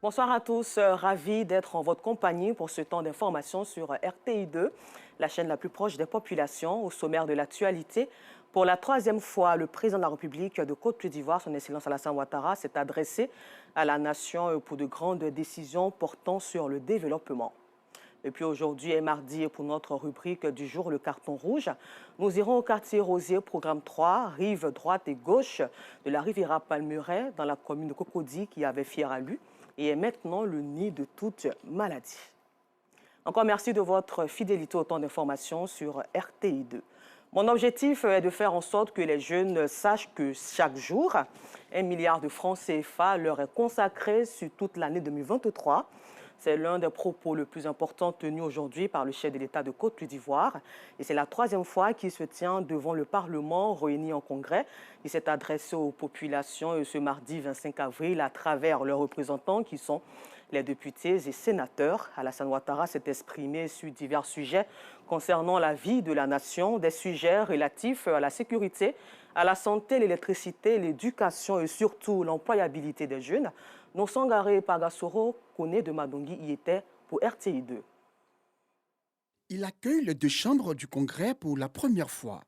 Bonsoir à tous, ravi d'être en votre compagnie pour ce temps d'information sur RTI2, la chaîne la plus proche des populations. Au sommaire de l'actualité, pour la troisième fois, le président de la République de Côte d'Ivoire, son Excellence Alassane Ouattara, s'est adressé à la nation pour de grandes décisions portant sur le développement. Et puis aujourd'hui et mardi, pour notre rubrique du jour, le carton rouge, nous irons au quartier Rosier, programme 3, rive droite et gauche de la Riviera Palmeraie, dans la commune de Cocody, qui avait fier à lui et est maintenant le nid de toute maladie. Encore merci de votre fidélité au temps d'information sur RTI2. Mon objectif est de faire en sorte que les jeunes sachent que chaque jour, 1 milliard de francs CFA leur est consacré sur toute l'année 2023. C'est l'un des propos les plus importants tenus aujourd'hui par le chef de l'État de Côte d'Ivoire. Et c'est la troisième fois qu'il se tient devant le Parlement réuni en congrès. Il s'est adressé aux populations ce mardi 25 avril à travers leurs représentants qui sont les députés et sénateurs. Alassane Ouattara s'est exprimé sur divers sujets concernant la vie de la nation, des sujets relatifs à la sécurité, à la santé, l'électricité, l'éducation et surtout l'employabilité des jeunes. Nosangare Pagasoro, Kone de Madongi, y était pour RTI2. Il accueille les deux chambres du Congrès pour la première fois.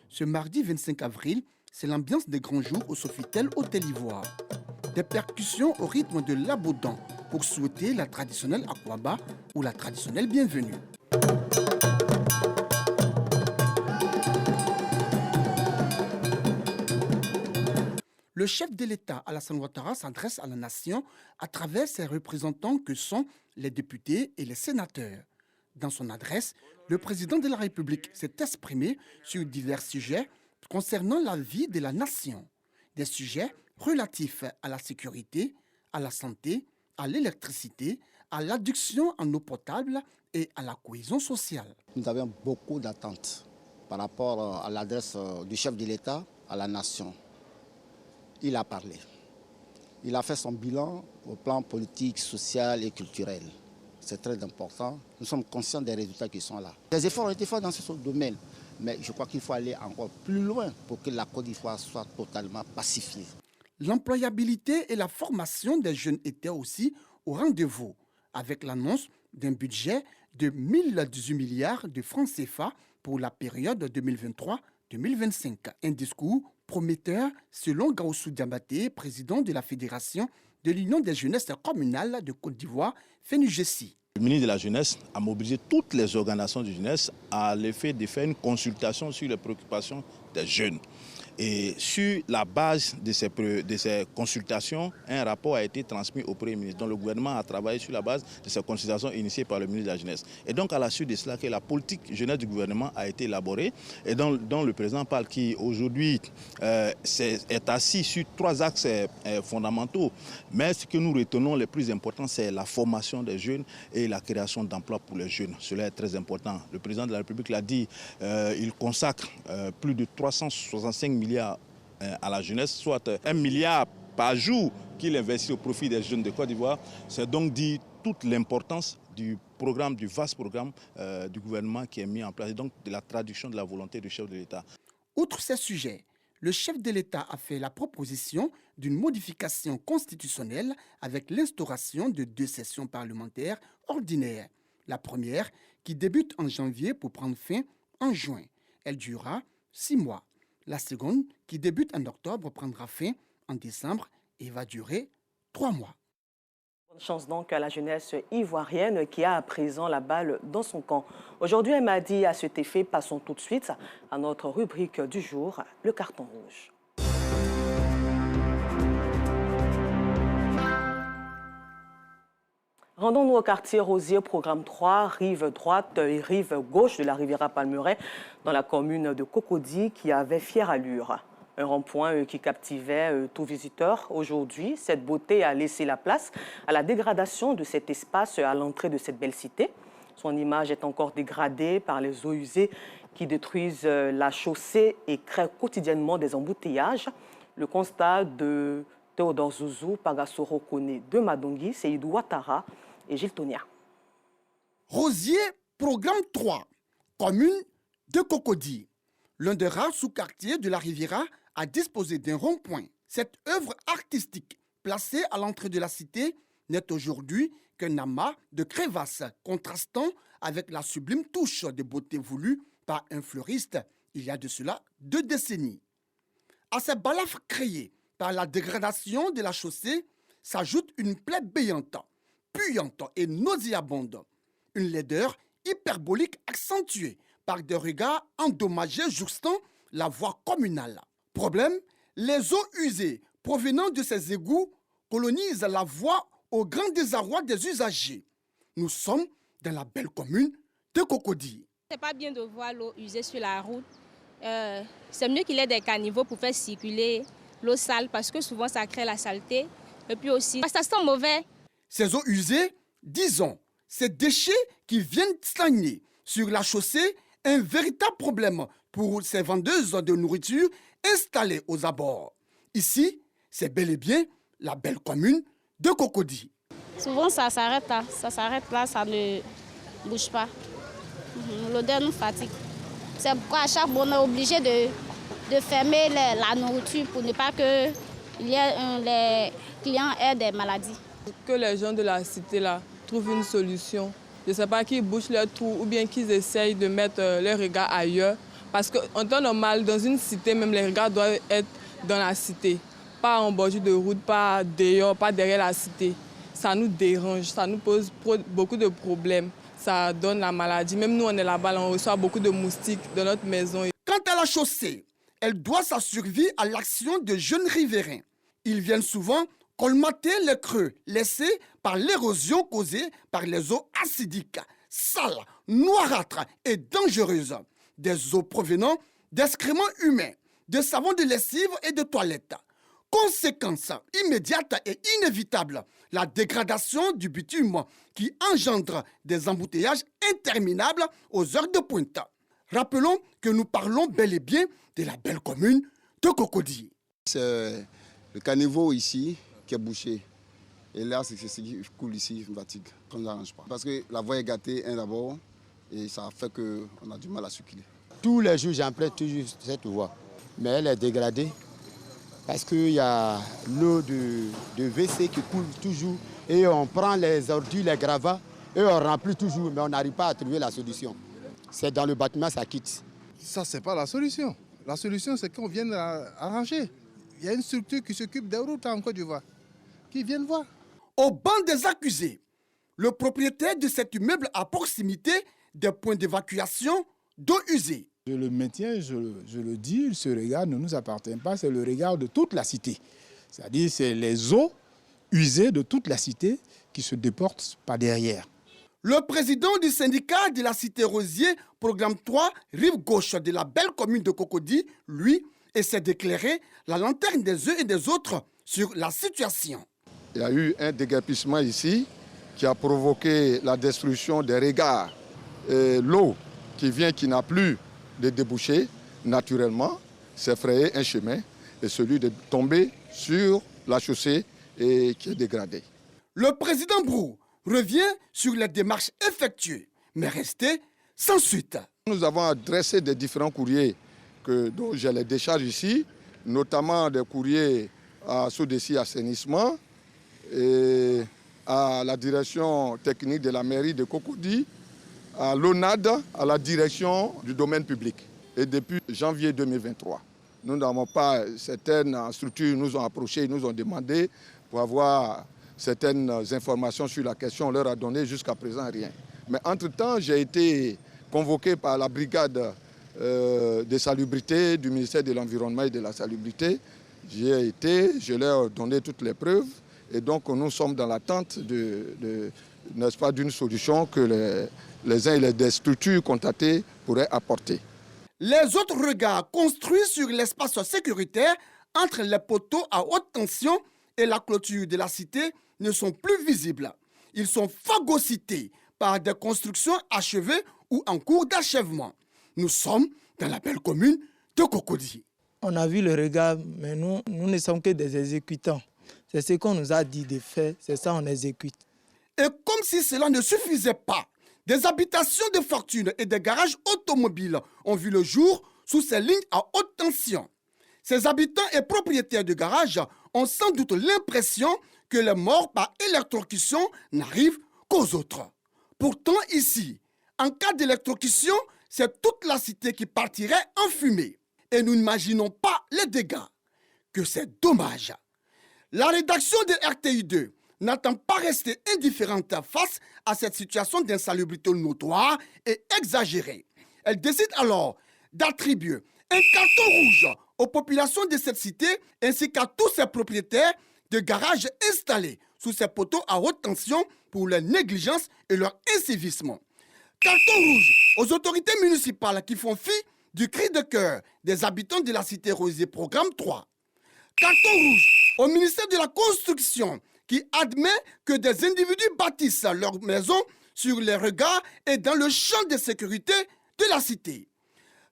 Ce mardi 25 avril, c'est l'ambiance des grands jours au Sofitel Hôtel Ivoire. Des percussions au rythme de l'abodant pour souhaiter la traditionnelle Akwaba ou la traditionnelle bienvenue. Le chef de l'État, Alassane Ouattara, s'adresse à la nation à travers ses représentants que sont les députés et les sénateurs. Dans son adresse, le président de la République s'est exprimé sur divers sujets concernant la vie de la nation. Des sujets relatifs à la sécurité, à la santé, à l'électricité, à l'adduction en eau potable et à la cohésion sociale. Nous avons beaucoup d'attentes par rapport à l'adresse du chef de l'État à la nation. Il a parlé. Il a fait son bilan au plan politique, social et culturel. C'est très important. Nous sommes conscients des résultats qui sont là. Des efforts ont été faits dans ce domaine, mais je crois qu'il faut aller encore plus loin pour que la Côte d'Ivoire soit totalement pacifiée. L'employabilité et la formation des jeunes étaient aussi au rendez-vous, avec l'annonce d'un budget de 1018 milliards de francs CFA pour la période 2023-2025. Un discours prometteur selon Gaoussou Diabaté, président de la Fédération de l'Union des jeunesses communales de Côte d'Ivoire, FENUGESI. Le ministre de la Jeunesse a mobilisé toutes les organisations de jeunesse à l'effet de faire une consultation sur les préoccupations des jeunes. Et sur la base de ces consultations, un rapport a été transmis au Premier ministre. Donc le gouvernement a travaillé sur la base de ces consultations initiées par le ministre de la Jeunesse. Et donc à la suite de cela, que la politique jeunesse du gouvernement a été élaborée et dont le président parle, qui aujourd'hui est assis sur 3 axes fondamentaux. Mais ce que nous retenons le plus important, c'est la formation des jeunes et la création d'emplois pour les jeunes. Cela est très important. Le président de la République l'a dit, il consacre plus de 365 milliards à la jeunesse, soit 1 milliard par jour qu'il investit au profit des jeunes de Côte d'Ivoire. C'est donc dit toute l'importance du programme, du vaste programme du gouvernement qui est mis en place, et donc de la traduction de la volonté du chef de l'État. Outre ces sujets, le chef de l'État a fait la proposition d'une modification constitutionnelle avec l'instauration de 2 sessions parlementaires ordinaires. La première qui débute en janvier pour prendre fin en juin. Elle durera 6 mois. La seconde, qui débute en octobre, prendra fin en décembre et va durer 3 mois. Bonne chance donc à la jeunesse ivoirienne qui a à présent la balle dans son camp. Aujourd'hui, elle m'a dit à cet effet, passons tout de suite à notre rubrique du jour, le carton rouge. Rendons-nous au quartier Rosier, programme 3, rive droite et rive gauche de la Riviera Palmeraie, dans la commune de Cocody, qui avait fière allure. Un rond-point qui captivait tout visiteur. Aujourd'hui, cette beauté a laissé la place à la dégradation de cet espace à l'entrée de cette belle cité. Son image est encore dégradée par les eaux usées qui détruisent la chaussée et créent quotidiennement des embouteillages. Le constat de Théodore Zouzou, Pagasoro Kone de Madongi, Seydou Ouattara et Gilles Tonia. Rosier, programme 3, commune de Cocody. L'un des rares sous-quartiers de la Riviera a disposé d'un rond-point. Cette œuvre artistique, placée à l'entrée de la cité, n'est aujourd'hui qu'un amas de crevasses contrastant avec la sublime touche de beauté voulue par un fleuriste il y a de cela 2 décennies. À ces balafres créés par la dégradation de la chaussée s'ajoute une plaie béante, puante et nauséabonde. Une laideur hyperbolique accentuée par des regards endommagés jouxtant la voie communale. Problème, les eaux usées provenant de ces égouts colonisent la voie au grand désarroi des usagers. Nous sommes dans la belle commune de Cocody. C'est pas bien de voir l'eau usée sur la route. C'est mieux qu'il y ait des caniveaux pour faire circuler l'eau sale parce que souvent ça crée la saleté. Et puis aussi, ça sent mauvais. Ces eaux usées, disons, ces déchets qui viennent stagner sur la chaussée, un véritable problème pour ces vendeuses de nourriture installées aux abords. Ici, c'est bel et bien la belle commune de Cocody. Souvent, ça s'arrête là, ça ne bouge pas. L'odeur nous fatigue. C'est pourquoi à chaque fois, on est obligé de fermer la nourriture pour ne pas que les clients aient des maladies. Que les gens de la cité là trouvent une solution. Je ne sais pas, qu'ils bouchent leurs trous ou bien qu'ils essayent de mettre leurs regards ailleurs. Parce qu'en temps normal, dans une cité, même les regards doivent être dans la cité. Pas en bordure de route, pas dehors, pas derrière la cité. Ça nous dérange, ça nous pose beaucoup de problèmes. Ça donne la maladie. Même nous, on est là-bas, on reçoit beaucoup de moustiques dans notre maison. Quant à la chaussée, elle doit sa survie à l'action de jeunes riverains. Ils viennent souvent colmater les creux laissés par l'érosion causée par les eaux acidiques, sales, noirâtres et dangereuses. Des eaux provenant d'excréments humains, de savons de lessive et de toilettes. Conséquence immédiate et inévitable, la dégradation du bitume qui engendre des embouteillages interminables aux heures de pointe. Rappelons que nous parlons bel et bien de la belle commune de Cocody. C'est le caniveau ici qui est bouché. Et là, c'est ce qui coule ici, une fatigue. Ça ne nous arrange pas. Parce que la voie est gâtée, d'abord, et ça fait qu'on a du mal à circuler. Tous les jours, j'emprunte toujours cette voie. Mais elle est dégradée. Parce qu'il y a l'eau de WC qui coule toujours et on prend les ordures, les gravats et on remplit toujours, mais on n'arrive pas à trouver la solution. C'est dans le bâtiment, ça quitte. Ça, c'est pas la solution. La solution, c'est qu'on vienne arranger. Il y a une structure qui s'occupe des routes en Côte d'Ivoire, qui viennent voir. Au banc des accusés, le propriétaire de cet immeuble à proximité des points d'évacuation d'eau usée. Je le maintiens, je le dis, ce regard ne nous appartient pas, c'est le regard de toute la cité. C'est-à-dire c'est les eaux usées de toute la cité qui se déportent par derrière. Le président du syndicat de la cité Rosier, programme 3, rive gauche de la belle commune de Cocody, lui, essaie d'éclairer la lanterne des uns et des autres sur la situation. Il y a eu un déguerpissement ici qui a provoqué la destruction des regards. L'eau qui vient, qui n'a plus de déboucher, naturellement, s'est frayé un chemin et celui de tomber sur la chaussée et qui est dégradée. Le président Brou revient sur les démarches effectuées, mais resté sans suite. Nous avons adressé des différents courriers dont j'ai les décharges ici, notamment des courriers à Sodeci Assainissement et à la direction technique de la mairie de Cocody, à l'ONAD, à la direction du domaine public. Et depuis janvier 2023, nous n'avons pas, certaines structures nous ont approchés, nous ont demandé pour avoir certaines informations sur la question. On leur a donné jusqu'à présent rien. Mais entre-temps, j'ai été convoqué par la brigade de salubrité du ministère de l'Environnement et de la Salubrité. Je leur ai donné toutes les preuves. Et donc nous sommes dans l'attente n'est-ce pas, d'une solution que les uns et les structures contactées pourraient apporter. Les autres regards construits sur l'espace sécuritaire entre les poteaux à haute tension et la clôture de la cité ne sont plus visibles. Ils sont phagocytés par des constructions achevées ou en cours d'achèvement. Nous sommes dans la belle commune de Cocody. On a vu le regard, mais nous ne sommes que des exécutants. C'est ce qu'on nous a dit de faire, c'est ça on exécute. Et comme si cela ne suffisait pas, des habitations de fortune et des garages automobiles ont vu le jour sous ces lignes à haute tension. Ces habitants et propriétaires de garages ont sans doute l'impression que les morts par électrocution n'arrivent qu'aux autres. Pourtant ici, en cas d'électrocution, c'est toute la cité qui partirait en fumée. Et nous n'imaginons pas les dégâts. Que c'est dommage. La rédaction de RTI2 n'entend pas rester indifférente face à cette situation d'insalubrité notoire et exagérée. Elle décide alors d'attribuer un carton rouge aux populations de cette cité ainsi qu'à tous ses propriétaires de garages installés sous ces poteaux à haute tension pour leur négligence et leur incivisme. Carton rouge aux autorités municipales qui font fi du cri de cœur des habitants de la cité Rosier, programme 3. Carton rouge au ministère de la Construction qui admet que des individus bâtissent leurs maisons sur les regards et dans le champ de sécurité de la cité.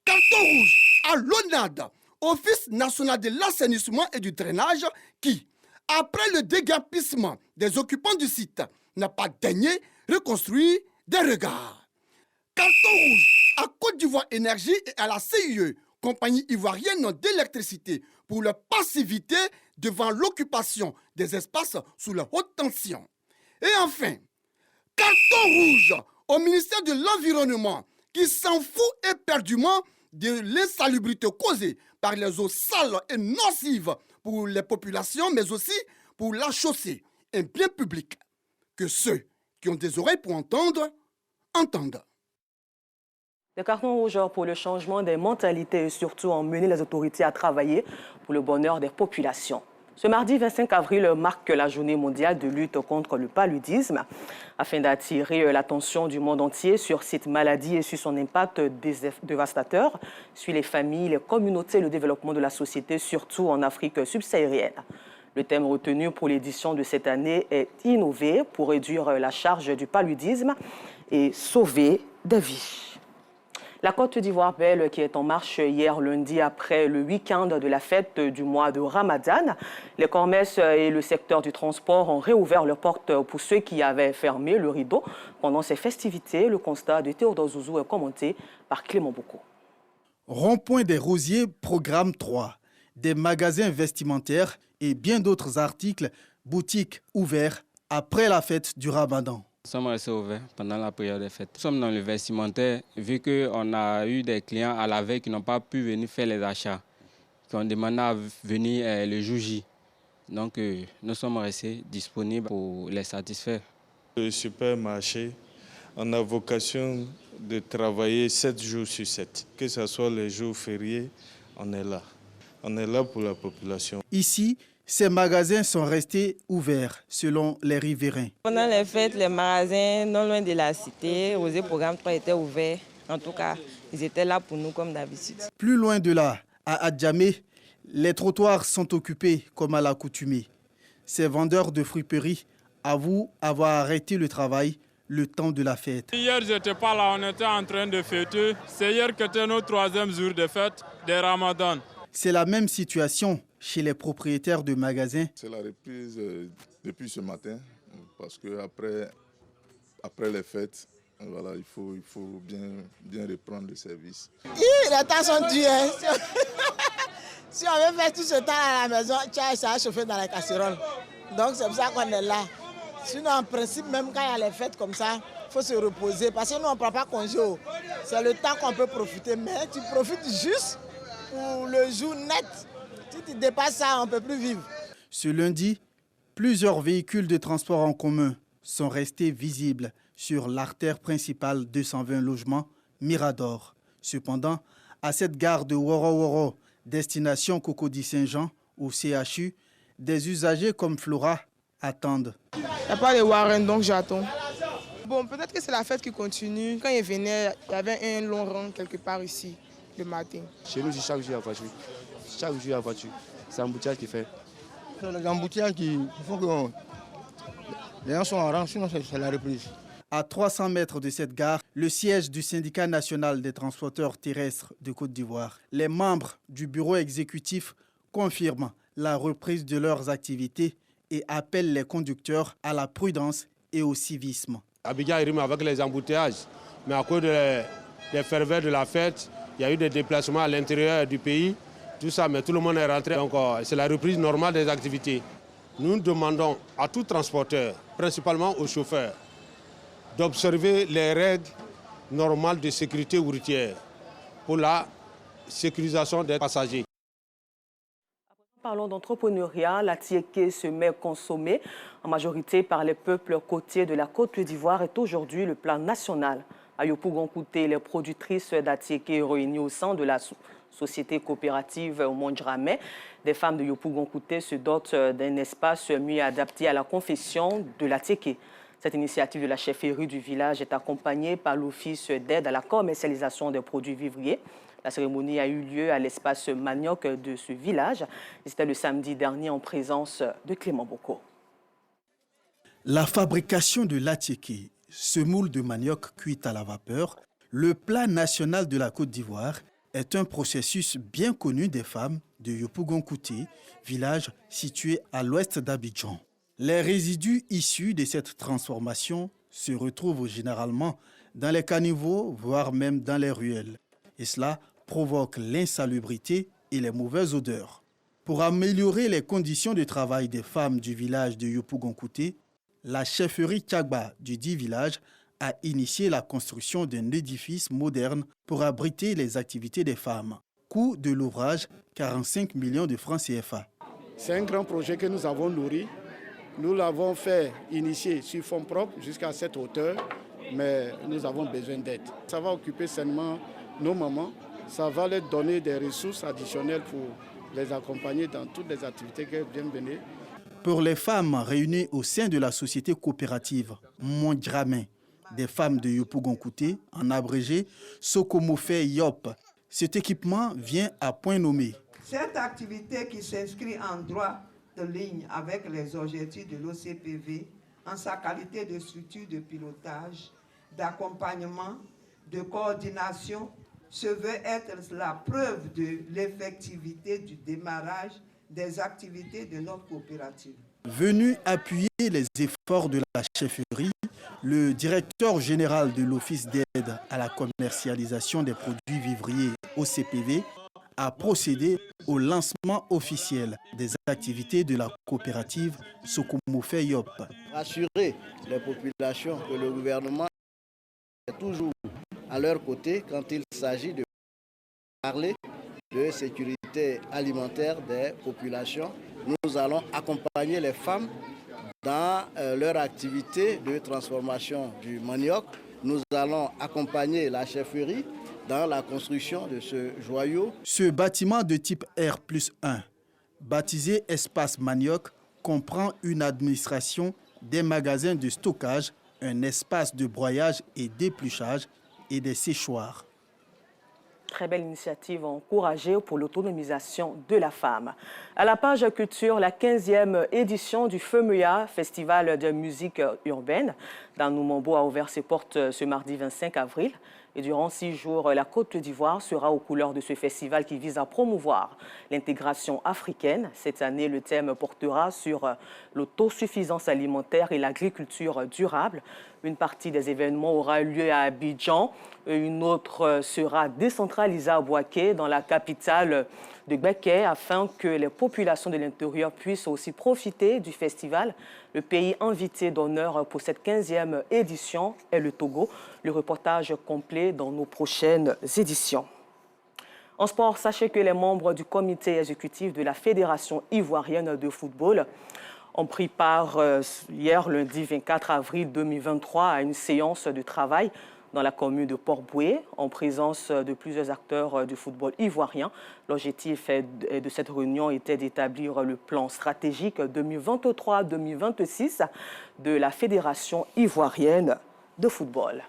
Carton rouge à l'ONAD, Office national de l'assainissement et du drainage, qui, après le déguerpissement des occupants du site, n'a pas daigné reconstruire des regards. Carton rouge à Côte d'Ivoire Énergie et à la CIE, compagnie ivoirienne d'électricité, pour leur passivité devant l'occupation des espaces sous la haute tension. Et enfin, carton rouge au ministère de l'Environnement qui s'en fout éperdument de l'insalubrité causée par les eaux sales et nocives pour les populations, mais aussi pour la chaussée, un bien public. Que ceux qui ont des oreilles pour entendre, entendent. Le carton rouge pour le changement des mentalités et surtout emmener les autorités à travailler pour le bonheur des populations. Ce mardi 25 avril marque la journée mondiale de lutte contre le paludisme. Afin d'attirer l'attention du monde entier sur cette maladie et sur son impact dévastateur sur les familles, les communautés et le développement de la société, surtout en Afrique subsaharienne. Le thème retenu pour l'édition de cette année est « Innover pour réduire la charge du paludisme et sauver des vies ». La Côte d'Ivoire belle qui est en marche hier lundi après le week-end de la fête du mois de Ramadan. Les commerces et le secteur du transport ont réouvert leurs portes pour ceux qui avaient fermé le rideau pendant ces festivités. Le constat de Théodore Zouzou est commenté par Clément Bocco. Rond-point des Rosiers, programme 3. Des magasins vestimentaires et bien d'autres articles, boutiques ouverts après la fête du Ramadan. Nous sommes restés ouverts pendant la période des fêtes. Nous sommes dans le vestimentaire, vu qu'on a eu des clients à la veille qui n'ont pas pu venir faire les achats, qui ont demandé à venir le jour J. Donc nous sommes restés disponibles pour les satisfaire. Le supermarché, on a vocation de travailler 7 jours sur 7. Que ce soit les jours fériés, on est là. On est là pour la population. Ici, ces magasins sont restés ouverts, selon les riverains. Pendant les fêtes, les magasins non loin de la cité, Rosier Programme 3 étaient ouverts. En tout cas, ils étaient là pour nous comme d'habitude. Plus loin de là, à Adjamé, les trottoirs sont occupés comme à l'accoutumée. Ces vendeurs de friperies avouent avoir arrêté le travail le temps de la fête. Hier, je n'étais pas là, on était en train de fêter. C'est hier que c'était notre 3e jour de fête de Ramadan. C'est la même situation chez les propriétaires de magasins. C'est la reprise depuis ce matin, parce qu'après les fêtes, voilà, il faut bien reprendre le service. Les temps sont durs. Si on veut faire tout ce temps à la maison, ça va chauffer dans la casserole. Donc c'est pour ça qu'on est là. Sinon, en principe, même quand il y a les fêtes comme ça, il faut se reposer. Parce que nous, on ne prend pas congé. C'est le temps qu'on peut profiter. Mais tu profites juste pour le jour net. Si tu dépasses ça, on ne peut plus vivre. Ce lundi, plusieurs véhicules de transport en commun sont restés visibles sur l'artère principale 220 logements Mirador. Cependant, à cette gare de Woro-Woro, destination Cocody-Saint-Jean, au CHU, des usagers comme Flora attendent. Il n'y a pas de Warren, donc j'attends. Bon, peut-être que c'est la fête qui continue. Quand il venait, il y avait un long rang quelque part ici, le matin. Chez nous, chaque jour, il y a voiture. Chaque jour, il y a voiture. C'est l'embouteillage qui fait. C'est les embouteillages qui font que les gens sont en rang, sinon c'est la reprise. À 300 mètres de cette gare, le siège du syndicat national des transporteurs terrestres de Côte d'Ivoire. Les membres du bureau exécutif confirment la reprise de leurs activités et appellent les conducteurs à la prudence et au civisme. Abidjan rime avec les embouteillages, mais à cause des ferveurs de la fête, il y a eu des déplacements à l'intérieur du pays, tout ça, mais tout le monde est rentré. Donc c'est la reprise normale des activités. Nous demandons à tout transporteur, principalement aux chauffeurs, d'observer les règles normales de sécurité routière pour la sécurisation des passagers. Parlons d'entrepreneuriat. La tiéké se met consommée en majorité par les peuples côtiers de la Côte d'Ivoire est aujourd'hui le plat national. À Yopougon-Kouté, les productrices d'atiéké réunies au sein de la société coopérative Mondjramé. Des femmes de Yopougon-Kouté se dotent d'un espace mieux adapté à la confection de l'atiéké. Cette initiative de la chefferie du village est accompagnée par l'Office d'aide à la commercialisation des produits vivriers. La cérémonie a eu lieu à l'espace manioc de ce village. C'était le samedi dernier en présence de Clément Boko. La fabrication de l'atiéké, semoule de manioc cuite à la vapeur, le plat national de la Côte d'Ivoire, est un processus bien connu des femmes de Yopougon-Kouté, village situé à l'ouest d'Abidjan. Les résidus issus de cette transformation se retrouvent généralement dans les caniveaux, voire même dans les ruelles. Et cela provoque l'insalubrité et les mauvaises odeurs. Pour améliorer les conditions de travail des femmes du village de Yopougon-Kouté, la chefferie Tchagba du dit village a initié la construction d'un édifice moderne pour abriter les activités des femmes. Coût de l'ouvrage, 45 millions de francs CFA. C'est un grand projet que nous avons nourri. Nous l'avons fait initier sur fonds propres jusqu'à cette hauteur, mais nous avons besoin d'aide. Ça va occuper seulement nos mamans, ça va leur donner des ressources additionnelles pour les accompagner dans toutes les activités qu'elles viennent mener. Pour les femmes réunies au sein de la société coopérative Mondjramé, des femmes de Yopougon-Kouté, en abrégé Sokomofé Yop, cet équipement vient à point nommé. Cette activité qui s'inscrit en droit de ligne avec les objectifs de l'OCPV en sa qualité de structure de pilotage, d'accompagnement, de coordination, se veut être la preuve de l'effectivité du démarrage des activités de notre coopérative. Venu appuyer les efforts de la chefferie, le directeur général de l'Office d'aide à la commercialisation des produits vivriers OCPV a procédé au lancement officiel des activités de la coopérative Sokomofé Yop. Assurer les populations que le gouvernement est toujours à leur côté quand il s'agit de parler de sécurité alimentaire des populations. Nous allons accompagner les femmes dans leur activité de transformation du manioc. Nous allons accompagner la chefferie dans la construction de ce joyau. Ce bâtiment de type R+1, baptisé Espace Manioc, comprend une administration, des magasins de stockage, un espace de broyage et d'épluchage et des séchoirs. Très belle initiative encouragée pour l'autonomisation de la femme. À la page culture, la 15e édition du FEMEA, Festival de musique urbaine, dans Noumombo a ouvert ses portes ce mardi 25 avril. Et durant 6 jours, la Côte d'Ivoire sera aux couleurs de ce festival qui vise à promouvoir l'intégration africaine. Cette année, le thème portera sur l'autosuffisance alimentaire et l'agriculture durable. Une partie des événements aura lieu à Abidjan, une autre sera décentralisée à Bouaké, dans la capitale de Béké, afin que les populations de l'intérieur puissent aussi profiter du festival. Le pays invité d'honneur pour cette 15e édition est le Togo. Le reportage complet dans nos prochaines éditions. En sport, sachez que les membres du comité exécutif de la Fédération ivoirienne de football ont pris part hier, lundi 24 avril 2023, à une séance de travail dans la commune de Port-Boué, en présence de plusieurs acteurs du football ivoirien. L'objectif de cette réunion était d'établir le plan stratégique 2023-2026 de la Fédération ivoirienne de football.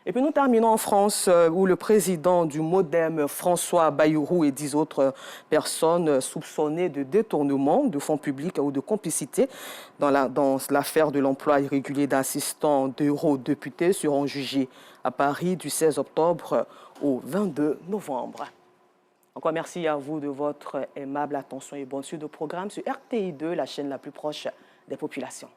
Et puis nous terminons en France où le président du MODEM, François Bayrou, et 10 autres personnes soupçonnées de détournement de fonds publics ou de complicité dans l'affaire de l'emploi irrégulier d'assistants d'eurodéputés seront jugés à Paris du 16 octobre au 22 novembre. Encore merci à vous de votre aimable attention et bonne suite de programme sur RTI2, la chaîne la plus proche des populations.